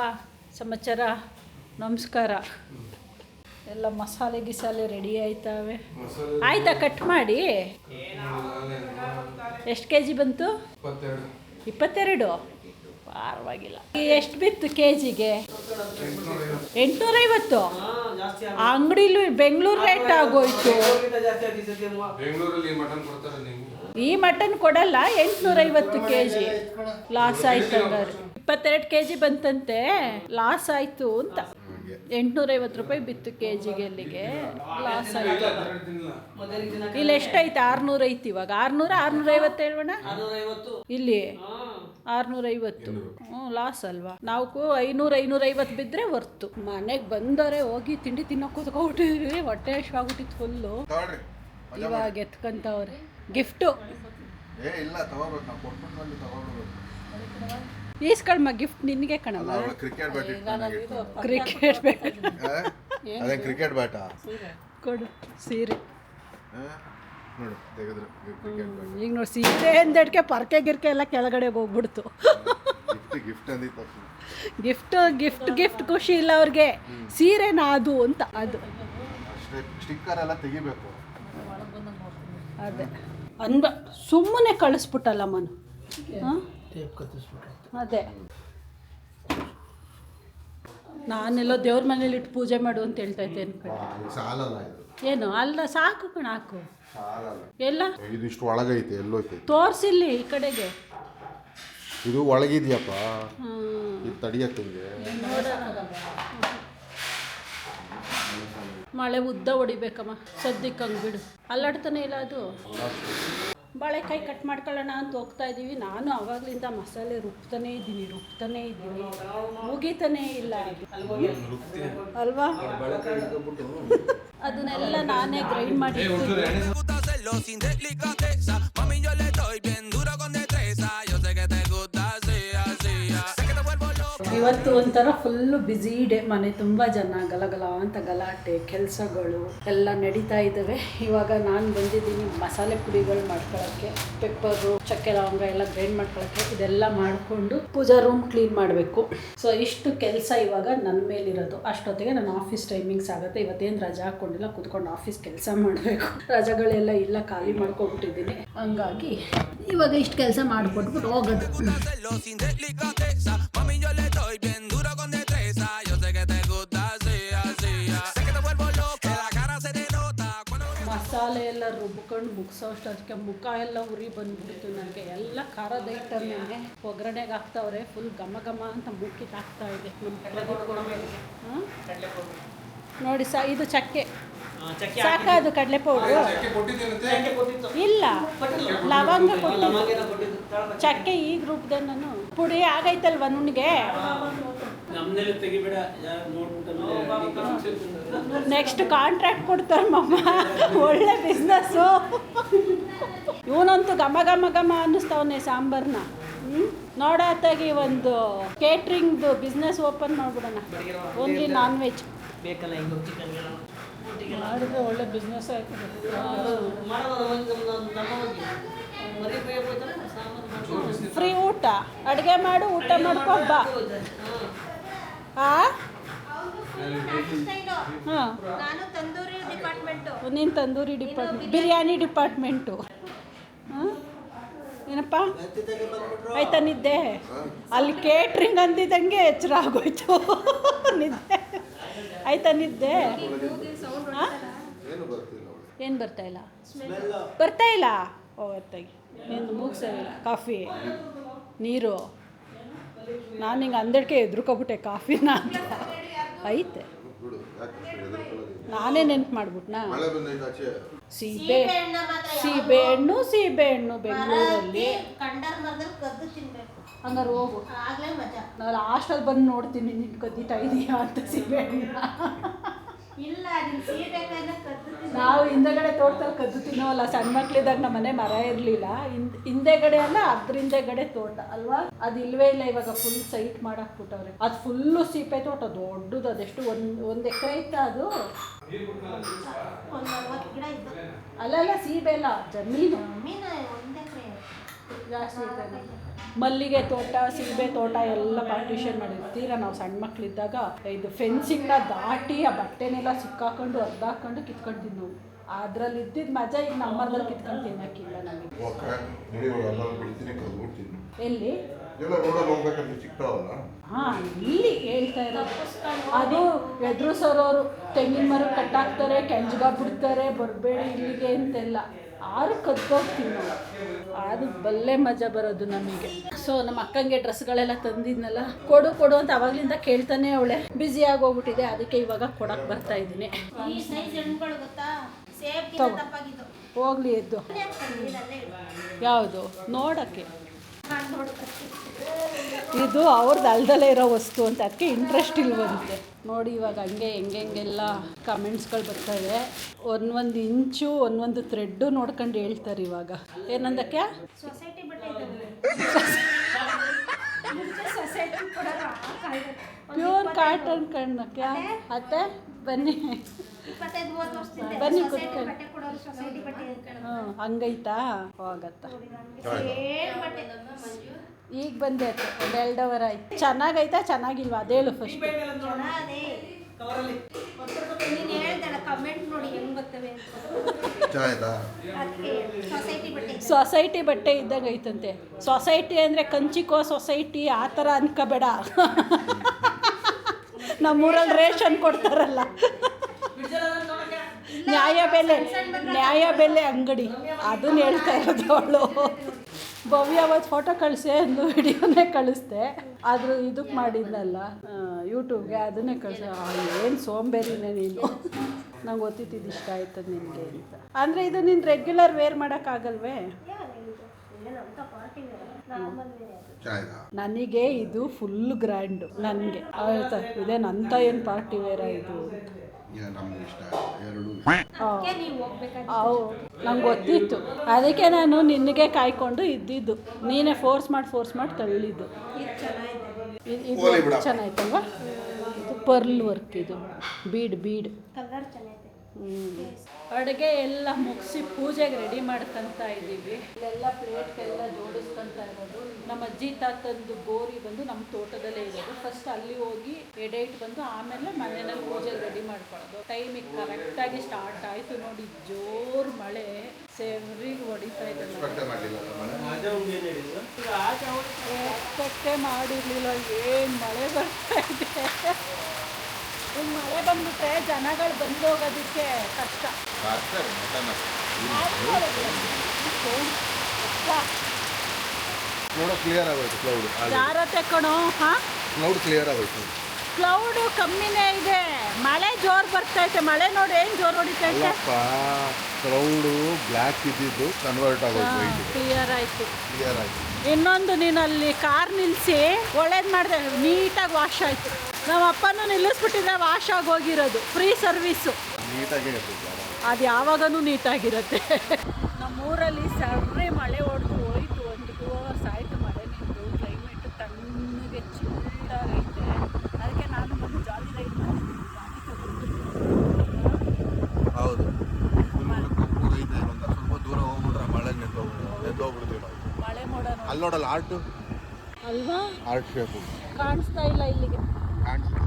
ಸಮಾಚಾರ? ನಮಸ್ಕಾರ. ಎಲ್ಲ ಮಸಾಲೆ ಗಿಸಾಲೆ ರೆಡಿ ಆಯ್ತಾವೆ. ಆಯ್ತಾ ಕಟ್ ಮಾಡಿ? ಎಷ್ಟು ಕೆ ಜಿ ಬಂತು? 22. ಪರವಾಗಿಲ್ಲ. ಎಷ್ಟು ಬಿತ್ತು ಕೆ ಜಿಗೆ? 850. ಅಂಗಡಿಲೂ ಬೆಂಗಳೂರು ರೇಟ್ ಆಗೋಯ್ತು. ಈ ಮಟನ್ ಕೊಡಲ್ಲ. 850 ಕೆ ಜಿ ಲಾಸ್ ಆಯ್ತು. ಹಂಗಾರೆ 22 ಕೆ ಜಿ ಬಂತಂತೆ, ಲಾಸ್ ಆಯಿತು ಅಂತ. 850 ರೂಪಾಯಿ ಬಿತ್ತು ಕೆ ಜಿಗೆ. ಎಲ್ಲಿಗೆ ಲಾಸ್ ಆಯಿತು. ಇಲ್ಲಿ ಎಷ್ಟೈತೆ? 600 ಐತಿ ಇವಾಗ. 650 ಹೇಳೋಣ. ಇಲ್ಲಿ 650. ಲಾಸ್ ಅಲ್ವಾ? ನಾವು 550 ಬಿದ್ದರೆ ವರ್ತು. ಮನೆಗೆ ಬಂದವರೆ ಹೋಗಿ ತಿಂಡಿ ತಿನ್ನೋಕೆ ಕೂತ್ಕೊಬಿಟ್ಟಿದ್ವಿ. ಹೊಟ್ಟೆ ಹಶ್ವಾಗ್ಬಿಟ್ಟಿತ್ತು ಫುಲ್ಲು. ಇವಾಗ ಎತ್ಕೊಂತವ್ರೆ ಗಿಫ್ಟು. ಈಸ್ಕಳ್ಮ ಗಿಫ್ಟ್ ನಿನಗೆ ಕಣಮ್ಮ. ಕ್ರಿಕೆಟ್ ಬ್ಯಾಟ ಕೊಡು. ಸೀರೆ ಈಗ ನೋಡಿ, ಸೀರೆ ಅಂದಡ್ಕೆ ಪರ್ಕೆ ಗಿರ್ಕೆ ಎಲ್ಲ ಕೆಳಗಡೆ ಹೋಗ್ಬಿಡ್ತು. ಗಿಫ್ಟ್ ಖುಷಿ ಇಲ್ಲ ಅವ್ರಿಗೆ. ಸೀರೆನಾ ಅದು ಅಂತ. ಅದು ಸ್ಟಿಕ್ಕರ್ ಎಲ್ಲ ತೆಗಿಬೇಕು. ಅದೇ ಸುಮ್ಮನೆ ಕಳಿಸ್ಬಿಟ್ಟಲ್ಲ ಮನು. ಅದೇ ನಾನೆಲ್ಲೋ ದೇವ್ರ ಮನೇಲಿ ಇಟ್ಟು ಪೂಜೆ ಮಾಡು ಅಂತ ಹೇಳ್ತಾ ಇದ್ದೆ ಅನ್ಕೊಂಡು. ಏನು ಅಲ್ಲ, ಸಾಕು ಕಣ, ಹಾಕು. ಎಲ್ಲ ಇದಿಷ್ಟು ಒಳಗೈತೆ, ಎಲ್ಲೋಯ್ತು ತೋರಿಸಿಲ್ಲಿ ಈ ಕಡೆಗೆ. ಇದು ಒಳಗಿದ್ಯಪ್ಪ, ಇದು ತಡಿಯತ್ತೆ. ಮಳೆ ಉದ್ದ ಹೊಡಿಬೇಕಮ್ಮ ಸದ್ಯಕ್ಕೆ. ಹಂಗೆ ಬಿಡು, ಅಲ್ಲಾಡ್ತಾನೆ ಇಲ್ಲ ಅದು. ಬಾಳೆಕಾಯಿ ಕಟ್ ಮಾಡ್ಕೊಳ್ಳೋಣ ಅಂತ ಹೋಗ್ತಾ ಇದ್ದೀವಿ. ನಾನು ಆವಾಗಲಿಂದ ಮಸಾಲೆ ರುಬ್ತಾನೇ ಇದ್ದೀನಿ, ಮುಗಿತಾನೇ ಇಲ್ಲ ಅಲ್ವಾ? ಅದನ್ನೆಲ್ಲ ನಾನೇ ಗ್ರೈಂಡ್ ಮಾಡಿ. ಇವತ್ತು ಒಂಥರ ಫುಲ್ಲು ಬ್ಯುಸಿ ಡೇ. ಮನೆ ತುಂಬ ಜನ, ಗಲಗಲ ಅಂತ ಗಲಾಟೆ, ಕೆಲಸಗಳು ಎಲ್ಲ ನಡೀತಾ ಇದ್ದಾವೆ. ಇವಾಗ ನಾನು ಬಂದಿದ್ದೀನಿ ಮಸಾಲೆ ಪುಡಿಗಳು ಮಾಡ್ಕೊಳ್ಳೋಕ್ಕೆ. ಪೆಪ್ಪರು, ಚಕ್ಕೆ, ಲವಂಗ ಎಲ್ಲ ಗ್ರೈಂಡ್ ಮಾಡ್ಕೊಳ್ಳೋಕ್ಕೆ. ಇದೆಲ್ಲ ಮಾಡಿಕೊಂಡು ಪೂಜಾ ರೂಮ್ ಕ್ಲೀನ್ ಮಾಡಬೇಕು. ಸೊ ಇಷ್ಟು ಕೆಲಸ ಇವಾಗ ನನ್ನ ಮೇಲಿರೋದು. ಅಷ್ಟೊತ್ತಿಗೆ ನನ್ನ ಆಫೀಸ್ ಟೈಮಿಂಗ್ಸ್ ಆಗುತ್ತೆ. ಇವತ್ತೇನು ರಜಾ ಹಾಕ್ಕೊಂಡಿಲ್ಲ, ಕೂತ್ಕೊಂಡು ಆಫೀಸ್ ಕೆಲಸ ಮಾಡಬೇಕು. ರಜೆಗಳೆಲ್ಲ ಇಲ್ಲ, ಖಾಲಿ ಮಾಡ್ಕೊಬಿಟ್ಟಿದ್ದೀನಿ. ಹಂಗಾಗಿ ಇವಾಗ ಇಷ್ಟು ಕೆಲಸ ಮಾಡಿಕೊಟ್ಬಿಟ್ಟು ಹೋಗೋದು. ಮಸಾಲೆ ಎಲ್ಲ ರುಬ್ಕೊಂಡು ಮುಗಿಸೋ ಅಷ್ಟೊತ್ತಿಗೆ ಮುಖ ಎಲ್ಲ ಉರಿ ಬಂದ್ಬಿಡ್ತು ನನಗೆ. ಎಲ್ಲ ಖಾರದ ಐಟಮ್ನೇ ಒಗ್ಗರಣೆಗೆ ಹಾಕ್ತಾವ್ರೆ. ಫುಲ್ ಘಮ ಘಮ ಅಂತ ಮುಕ್ಕಿಗೆ ಹಾಕ್ತಾ ಇದೆ ನೋಡಿ. ಇದು ಚಕ್ಕೆ ಸಾಕ? ಅದು ಕಡಲೆ ಪೌಡ್ರು ಇಲ್ಲ, ಲವಂಗ ಕೊಟ್ಟು ಚಕ್ಕೆ ಈಗ ರುಬ್ದೆ ನಾನು. ಪುಡಿ ಆಗೈತಲ್ವ ನುಣ್ಣಿಗೆ? ನೆಕ್ಸ್ಟ್ ಕಾಂಟ್ರಾಕ್ಟ್ ಕೊಡ್ತಾರೆ ಮಮ್ಮ. ಒಳ್ಳೆ ಬಿಸ್ನೆಸ್ಸು. ಇವನಂತೂ ಘಮ ಘಮ ಘಮ ಅನ್ನಿಸ್ತಾವನೆ ಸಾಂಬಾರ್ನ. ನೋಡತ್ತಾಗಿ ಒಂದು ಕೇಟ್ರಿಂಗ್ದು ಬಿಸ್ನೆಸ್ ಓಪನ್ ಮಾಡ್ಬಿಡೋಣ. ಓನ್ಲಿ ನಾನ್ ವೆಜ್ ಮಾಡಿದ್ರೆ ಒಳ್ಳೆ ಬಿಸ್ನೆಸ್ ಆಯ್ತದೆ. ಫ್ರೀ ಊಟ, ಅಡುಗೆ ಮಾಡು, ಊಟ ಮಾಡ್ಕೊ ಬಾ. ಹಾಂ, ನಾನು ತಂದೂರಿ ಡಿಪಾರ್ಟ್ಮೆಂಟು. ನೀನು ತಂದೂರಿ ಡಿಪಾರ್ಟ್ಮೆಂಟ್, ಬಿರಿಯಾನಿ ಡಿಪಾರ್ಟ್ಮೆಂಟು. ಹಾಂ, ಏನಪ್ಪ ಆಯ್ತಾ ನಿದ್ದೆ? ಅಲ್ಲಿ ಕೇಟ್ರಿಂಗ್ ಅಂದಿದ್ದಂಗೆ ಎಚ್ಚರ ಆಗೋಯ್ತು. ನಿದ್ದೆ ಆಯ್ತಾ ನಿದ್ದೆ? ಹಾಂ, ಏನು ಬರ್ತಾಯಿಲ್ಲ? ಬರ್ತಾಯಿಲ್ಲ? ಹೋಗತ್ತಾಗಿ ನಿಂದು ಮೂಗು ಸರಿಯಿಲ್ಲ. ಕಾಫಿ ನೀರು ನಾನು ಹಿಂಗೆ ಅಂದಕ್ಕೆ ಎದ್ರುಕೊಬಿಟ್ಟೆ ಕಾಫಿನ ಅಂತ. ಐತೆ, ನಾನೇ ನೆನ್ಪು ಮಾಡ್ಬಿಟ್ನಾ? ಸೀಬೆಹಣ್ಣು ಬೆಂಗಳೂರಲ್ಲಿ ಹಂಗಾರೆ ಹೋಗು. ನಾನು ಲಾಸ್ಟಲ್ಲಿ ಬಂದು ನೋಡ್ತೀನಿ ನಿನ್ನ ಕದ್ದಿತಾ ಇದೀಯಾ ಅಂತ ಸೀಬೆಹಣ್ಣು. ಇಲ್ಲ, ನಾವು ಹಿಂದೆಗಡೆ ತೋಟದಲ್ಲಿ ಕದ್ದು ತಿನ್ನೋವಲ್ಲ. ಸಣ್ಣ ಮಕ್ಳಿದಾಗ ನಮ್ಮ ಮನೆ ಮರ ಇರಲಿಲ್ಲ. ಹಿಂದೆಗಡೆ ಅಲ್ಲ, ಅದ್ರ ಹಿಂದೆಗಡೆ ತೋಟ ಅಲ್ವಾ? ಅದು ಇಲ್ವೇ ಇಲ್ಲ. ಇವಾಗ ಫುಲ್ ಸೈಟ್ ಮಾಡಾಕ್ಬಿಟ್ಟವ್ರೆ. ಅದು ಫುಲ್ಲು ಸೀಪೆ ತೋಟ ದೊಡ್ಡದು. ಅದೆಷ್ಟು ಒಂದು ಎಕರೆ ಇತ್ತ ಅದು? ಅಲ್ಲ ಸೀಬೆ ಅಲ್ಲ, ಜಮೀನು ಜಾಸ್ತಿ ಐತೆ. ಮಲ್ಲಿಗೆ ತೋಟ, ಸೀಬೆ ತೋಟ ಎಲ್ಲ ಪಾರ್ಟಿಷನ್ ಮಾಡಿರ್ತೀರ. ನಾವು ಸಣ್ಣ ಮಕ್ಕಳಿದ್ದಾಗ ಇದು ಫೆನ್ಸಿಂಗ್ನ ದಾಟಿ ಆ ಬಟ್ಟೆನೆಲ್ಲ ಸಿಕ್ಕಾಕೊಂಡು ಅರ್ಧಾಕೊಂಡು ಕಿತ್ಕೊಳ್ತೀವಿ ನಾವು. ಅದ್ರಲ್ಲಿ ಇದ್ದಿದ್ದು ಮಜಾ ಈಗ ನಮ್ಮದ್ರಲ್ಲಿ ಕಿತ್ಕೊಂಡು ತಿನ್ನಕ್ಕಿಲ್ಲ ನಮಗೆ. ಎಲ್ಲಿ? ಹಾಂ, ಇಲ್ಲಿ ಹೇಳ್ತಾ ಇರೋದು ಅದು ಎದುರಿಸೋರವರು ತೆಂಗಿನ ಮರ ಕಟ್ಟಾಕ್ತಾರೆ, ಕೆಂಜ್ಗ ಬಿಡ್ತಾರೆ, ಬರಬೇಡಿ ಇಲ್ಲಿಗೆ ಅಂತೆಲ್ಲ. ಆರು ಕದ್ದೋಗ್ತೀವಿ ನಾವು. ಅದು ಬಲ್ಲೆ ಮಜಾ ಬರೋದು ನಮಗೆ. ಸೊ ನಮ್ಮ ಅಕ್ಕಂಗೆ ಡ್ರೆಸ್ಗಳೆಲ್ಲ ತಂದಿದ್ನಲ್ಲ, ಕೊಡು ಅಂತ ಅವಾಗಲಿಂದ ಕೇಳ್ತಾನೆ ಅವಳೆ. ಬ್ಯುಸಿಯಾಗಿ ಹೋಗ್ಬಿಟ್ಟಿದೆ, ಅದಕ್ಕೆ ಇವಾಗ ಕೊಡಕ್ಕೆ ಬರ್ತಾ ಇದ್ದೀನಿ. ಹೋಗ್ಲಿ ಎದ್ದು. ಯಾವುದು ನೋಡೋಕ್ಕೆ? ಇದು ಅವ್ರದ್ದು ಅಲ್ದಲೇ ಇರೋ ವಸ್ತು ಅಂತ, ಅದಕ್ಕೆ ಇಂಟ್ರೆಸ್ಟ್ ಇಲ್ವಂತೆ. ನೋಡಿ ಇವಾಗ ಹೆಂಗೆಲ್ಲ ಕಮೆಂಟ್ಸ್ಗಳು ಬರ್ತಾಯಿದೆ. ಒಂದೊಂದು ಇಂಚು ಒಂದೊಂದು ಥ್ರೆಡ್ಡು ನೋಡ್ಕೊಂಡು ಹೇಳ್ತಾರೆ ಇವಾಗ. ಏನಂದಕ್ಕೆ? ಪ್ಯೂರ್ ಕಾಟನ್ ಕಣ್ಣಕ್ಕೆ ಅತ್ತೆ ಬನ್ನಿ ಕುತ್ಕೊಳ್ಳಿ. ಹಾಂ, ಹಂಗೈತಾ? ಹೋಗತ್ತಾ ಈಗ ಬಂದೆ ಆಯ್ತು, ಒಂದು 2 ಅವರ್ ಆಯ್ತು. ಚೆನ್ನಾಗೈತಾ ಚೆನ್ನಾಗಿಲ್ವಾ ಅದೇಳು ಫಸ್ಟ್. ಸೊಸೈಟಿ ಬಟ್ಟೆ ಇದ್ದಂಗೆ ಐತಂತೆ. ಸೊಸೈಟಿ ಅಂದರೆ ಕಂಚಿಕೋ ಸೊಸೈಟಿ ಆ ಥರ ಅನ್ಕೋಬೇಡ. ನಮ್ಮೂರಲ್ಲಿ ರೇಷನ್ ಕೊಡ್ತಾರಲ್ಲ, ನ್ಯಾಯ ಬೆಲೆ ಅಂಗಡಿ, ಅದನ್ನ ಹೇಳ್ತಾ ಇರೋದು ಅವಳು. ಭವ್ಯ ಅವತ್ತು ಫೋಟೋ ಕಳಿಸಿ ಒಂದು ವಿಡಿಯೋನೇ ಕಳಿಸ್ದೆ. ಆದರೂ ಇದಕ್ಕೆ ಮಾಡಿದ್ನಲ್ಲ ಯೂಟ್ಯೂಬ್ಗೆ, ಅದನ್ನೇ ಕಳಿಸ. ಏನು ಸೋಂಬೇರಿನೇ ನೀನು, ನಂಗೆ ಗೊತ್ತಿದ್ದು ಇಷ್ಟ ಆಯ್ತದ ನಿನಗೆ ಅಂತ. ಅಂದರೆ ಇದು ನೀನು ರೆಗ್ಯುಲರ್ ವೇರ್ ಮಾಡೋಕ್ಕಾಗಲ್ವೇ? ನನಗೆ ಇದು ಫುಲ್ ಗ್ರ್ಯಾಂಡು. ನನಗೆ ಆಯ್ತಾ, ಇದೇನಂತ ಏನು ಪಾರ್ಟಿ ವೇರ ಇದು ಅಂತ. ನಂಗೆ ಗೊತ್ತಿತ್ತು, ಅದಕ್ಕೆ ನಾನು ನಿನಗೆ ಕಾಯ್ಕೊಂಡು ಇದ್ದಿದ್ದು. ನೀನೇ ಫೋರ್ಸ್ ಮಾಡಿ ತಳ್ಳಿದ್ದು. ಇದು ಚೆನ್ನಾಯ್ತಲ್ವಾ? ಇದು ಪರ್ಲ್ ವರ್ಕ್, ಇದು ಬೀಡ್. ಅಡುಗೆ ಎಲ್ಲ ಮುಗಿಸಿ ಪೂಜೆಗೆ ರೆಡಿ ಮಾಡ್ಕೊತಾ ಇದ್ದೀವಿ. ಇಲ್ಲೆಲ್ಲ ಪ್ಲೇಟ್ಗೆಲ್ಲ ಜೋಡಿಸ್ಕೊತಾ ಇರೋದು. ನಮ್ಮ ಅಜ್ಜಿ ತಾತಂದು ಗೋರಿ ಬಂದು ನಮ್ಮ ತೋಟದಲ್ಲೇ ಇರೋದು. ಫಸ್ಟ್ ಅಲ್ಲಿ ಹೋಗಿ ಎಡೆ ಬಂದು ಆಮೇಲೆ ಮನೆಯಲ್ಲಿ ಪೂಜೆಗೆ ರೆಡಿ ಮಾಡ್ಕೊಳ್ಳೋದು. ಟೈಮಿಗೆ ಕರೆಕ್ಟಾಗಿ ಸ್ಟಾರ್ಟ್ ಆಯಿತು ನೋಡಿ. ಜೋರು ಮಳೆ ಸೇವ್ರಿಗೆ ಹೊಡಿತಾ ಇದೆ. ಎಕ್ಸ್ಪೆಕ್ಟೇ ಮಾಡಿರಲಿಲ್ಲ, ಏನು ಮಳೆ ಬರ್ತಾ ಇದೆ. ಹಿಂಗೆ ಮಳೆ ಬಂದ್ಬಿಟ್ರೆ ಜನಗಳು ಬಂದು ಹೋಗೋದಕ್ಕೆ ಕಷ್ಟ. ಕ್ಲಿಯರ್ ಆಗೋಯ್ತು ಕ್ಲೌಡ್. ಜಾರತ್ತೆ ಕಣೋ. ಹಾಂ, ಕ್ಲೌಡ್ ಕ್ಲಿಯರ್ ಆಗೋಯ್ತು. ಕ್ಲೌಡು ಕಮ್ಮಿನೇ ಇದೆ, ಮಳೆ ಜೋರು ಬರ್ತೈತೆ. ಮಳೆ ನೋಡಿ ಏನು ಜೋರು ಹೊಡಿತೈತೆ. ಕ್ಲೌಡು ಬ್ಲ್ಯಾಕ್ ಇದ್ದಿದ್ದು ಕನ್ವರ್ಟ್ ಆಗೋಯ್ತು, ಕ್ಲಿಯರ್ ಆಯಿತು. ಇನ್ನೊಂದು, ನೀನು ಅಲ್ಲಿ ಕಾರ್ ನಿಲ್ಲಿಸಿ ಒಳ್ಳೇದು ಮಾಡಿದೆ, ನೀಟಾಗಿ ವಾಶ್ ಆಯಿತು. ನಮ್ಮ ಅಪ್ಪನೂ ನಿಲ್ಲಿಸ್ಬಿಟ್ಟಿದ್ರೆ ವಾಶ್ ಆಗಿ ಹೋಗಿರೋದು. ಫ್ರೀ ಸರ್ವಿಸು, ನೀಟಾಗಿ ಅದು ಯಾವಾಗಲೂ ನೀಟಾಗಿರುತ್ತೆ. ನಮ್ಮೂರಲ್ಲಿ ಸರ್ರಿ ಮಳೆ ಹೊಡೆದು ಹೋಯ್ತು. 1 hours ಆಯಿತು ಮಳೆ ನಿಂತು. ಕ್ಲೈಮೇಟು ತಣ್ಣಗೆ ಚಿಲ್ಲಾಗೈತೆ. ಅದಕ್ಕೆ ನಾನು ಬಂದು ಜಾಲಿ ರೈಡ್ ಮಾಡಿದ್ದೀನಿ. ಹೌದು, ಸ್ವಲ್ಪ ದೂರ ಹೋಗ್ಬಿಟ್ರೆ ಮಳೆ ನೆದ್ದೋಗ್ಬಿಡ್ತೀವಿ ನಾವು. ಮಳೆ ಮೋಡ ಅಲ್ಲಿ ನೋಡಲ್ಲ ಆರ್ಟ್ ಅಲ್ವಾ? ಆರ್ಟ್ ಶೇಪು ಕಾಣಿಸ್ತಾ ಇಲ್ಲ ಇಲ್ಲಿಗೆ. ಕಾಣಿಸ್ತಾ